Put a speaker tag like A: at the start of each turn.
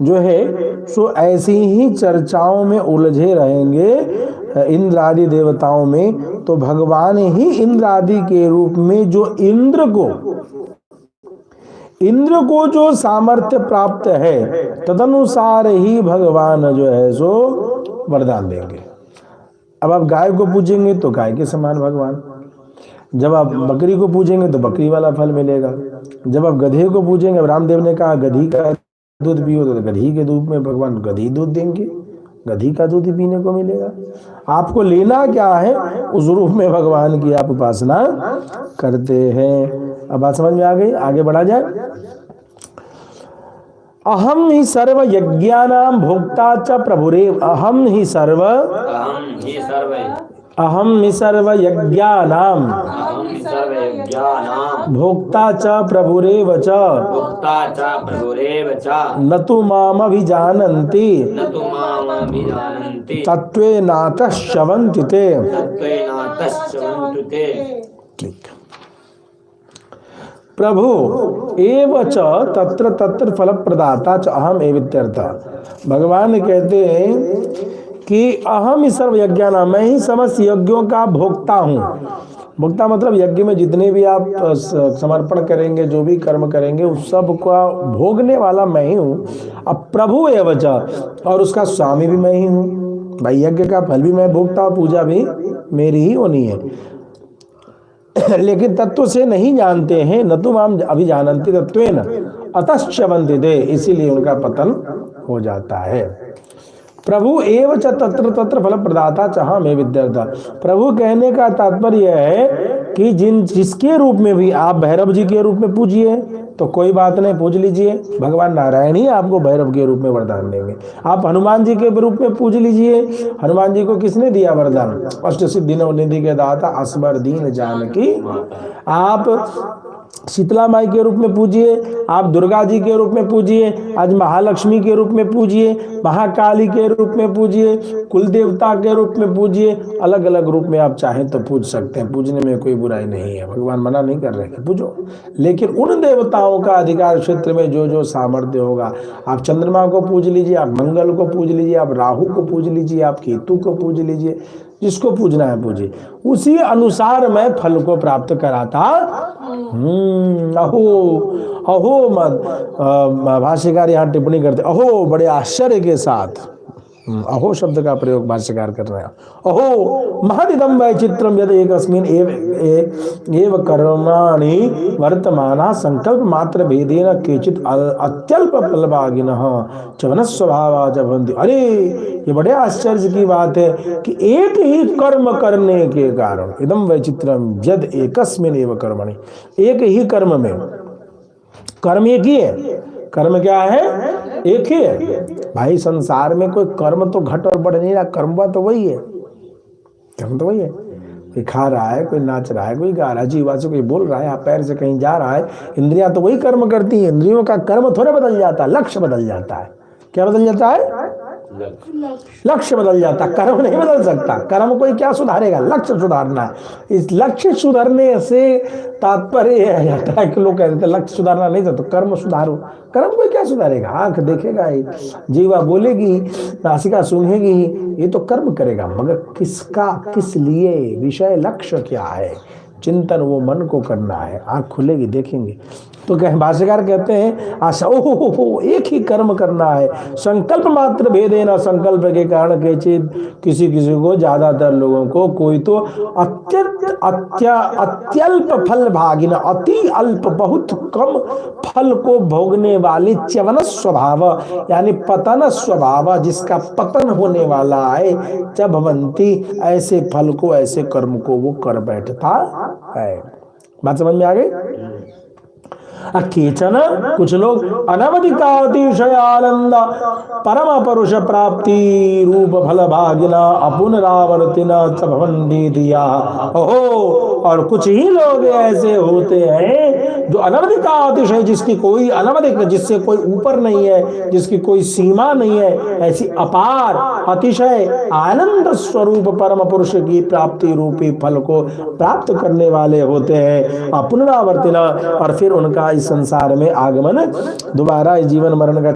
A: जो है सो ऐसी ही चर्चाओं में उलझे रहेंगे इंद्र आदि देवताओं में, तो भगवान ही इंद्र आदि के रूप में जो इंद्र को जो सामर्थ्य प्राप्त है, तदनुसार ही भगवान जो है सो वरदान देंगे। अब आप गाय को पूजेंगे तो गाय के समान भगवान, जब आप बकरी को पूजेंगे तो बकरी वाला फल मिलेगा, जब आप गधे को पूजेंगे, अब रामदेव ने कहा गधी का दूध पियो, तो गधी के दूध में भगवान गधी दूध देंगे, गधी का दूध ही पीने को मिलेगा। आपको लेना क्या है, उस रूप में भगवान की आप उपासना करते हैं। अब बात समझ में आ गई, आगे बढ़ा जाए। अहम ही सर्व यज्ञानाम भोक्ता च प्रभुरेव, अहम ही सर्व यज्ञानाम भोक्ता च प्रभुरेव च न तु माम अभिजानन्ति तत्त्वेनातः श्रवन्ति ते। प्रभु एव च तत्र तत्र फल प्रदाता च अहम एवित्यर्थ। भगवान कहते हैं कि अहम ही सर्व यज्ञाना, मैं ही समस्त यज्ञों का भोक्ता हूँ। भोक्ता मतलब यज्ञ में जितने भी आप समर्पण करेंगे, जो भी कर्म करेंगे, उस सब का भोगने वाला मैं ही हूँ। अब प्रभु एव च, और उसका स्वामी भी मैं ही हूँ। भाई यज्ञ का फल भी मैं भोगता हूँ, पूजा भी मेरी ही होनी है। लेकिन तत्व से नहीं जानते हैं, न तुम हम अभिजानन्ति तत्वेन अतश्चवन्ति ते, इसीलिए उनका पतन हो जाता है। प्रभु एव च तत्र तत्र फल प्रदाता चाह में विद्यार्थ। प्रभु कहने का तात्पर्य है कि जिसके रूप में भी आप भैरव जी के रूप में पूजिए तो कोई बात नहीं, पूज लीजिए, भगवान नारायण ही आपको भैरव के रूप में वरदान देंगे। आप हनुमान जी के रूप में पूज लीजिए, हनुमान जी को किसने दिया वरदान, अष्ट सिद्धि नवनिधि के दाता असबर दीन जानकी। आप शीतला माई के रूप में पूजिए, आप दुर्गा जी के रूप में पूजिए, आज महालक्ष्मी के रूप में पूजिए, महाकाली के रूप में पूजिए, कुल देवता के रूप में पूजिए, अलग अलग रूप में आप चाहें तो पूज सकते हैं, पूजने में कोई बुराई नहीं है, भगवान मना नहीं कर रहे कि पूजो। लेकिन उन देवताओं का अधिकार क्षेत्र में जो जो सामर्थ्य होगा, आप चंद्रमा को पूज लीजिए, आप मंगल को पूज लीजिए, आप राहु को पूज लीजिए, आप केतु को पूज लीजिए, जिसको पूजना है पूजिए, उसी अनुसार मैं फल को प्राप्त कराता। अहो भाष्यकार यहाँ टिप्पणी करते, अहो बड़े आश्चर्य के साथ अहो शब्द का प्रयोग भाष्यकार कर रहे हैं। अहो महदिदं वैचित्रं यद एकस्मिन् एव कर्माणि वर्तमाना संकल्प मात्र भेदेन केचित् अत्यल्प फलभागिनः च स्वभावा च भवन्ति। अरे ये बड़े आश्चर्य की बात है कि एक ही कर्म करने के कारण, इदं वैचित्रं यद एकस्मिन् एव कर्मणि, एक ही कर्म में, कर्म एक ही है, कर्म क्या है, एक ही है। भाई संसार में कोई कर्म तो घट और बढ़ नहीं रहा, कर्म तो वही है, कर्म तो वही है। कोई खा रहा है, कोई नाच रहा है, कोई गा रहा है, जीवा से कोई बोल रहा है, हाथ पैर से कहीं जा रहा है, इंद्रियां तो वही कर्म करती हैं। इंद्रियों का कर्म थोड़ा बदल जाता है, लक्ष्य बदल जाता है। क्या बदल जाता है, लक्ष्य बदल जाता, कर्म नहीं बदल सकता। कर्म कोई क्या सुधारेगा, लक्ष्य सुधारना है। इस लक्ष्य सुधारने से तात्पर्य है कि लोग कहते हैं लक्ष्य सुधारना नहीं था तो कर्म सुधारो। कर्म कोई क्या सुधारेगा, आंख देखेगा ही, जीवा बोलेगी, नासिका सूंघेगी ही, ये तो कर्म करेगा, मगर किसका, किस लिए, विषय लक्ष्य क्या है, चिंतन वो मन को करना है। आंख खुलेगी देखेंगे तो भाष्यकार कहते हैं आशा ओहो एक ही कर्म करना है, संकल्प मात्र भेदेन, संकल्प के कारण के चीज किसी किसी को, ज्यादातर लोगों को, कोई तो अत्यल्प फल भागिन, अति अल्प बहुत कम फल को भोगने वाली, च्यवन स्वभाव यानी पतन स्वभाव, जिसका पतन होने वाला है, जब भवंती ऐसे फल को, ऐसे कर्म को वो कर बैठता है। बात समझ में आ गई। केचन कुछ लोग अनवधिकातिशय आनंद परम परुष प्राप्ति रूप फल भागिना अपुनरावर्तिना च भवन्ति दिया। ओहो, और कुछ ही लोग ऐसे होते हैं जो अनवधिकातिशय, जिसकी कोई अनवधिक, जिससे कोई ऊपर नहीं है, जिसकी कोई सीमा नहीं है, ऐसी अपार अतिशय आनंद स्वरूप परम पुरुष की प्राप्ति रूपी फल को प्राप्त करने वाले होते हैं। अपुनरावर्तिना, और फिर उनका इस संसार में आगमन, दोबारा इस जीवन मरण का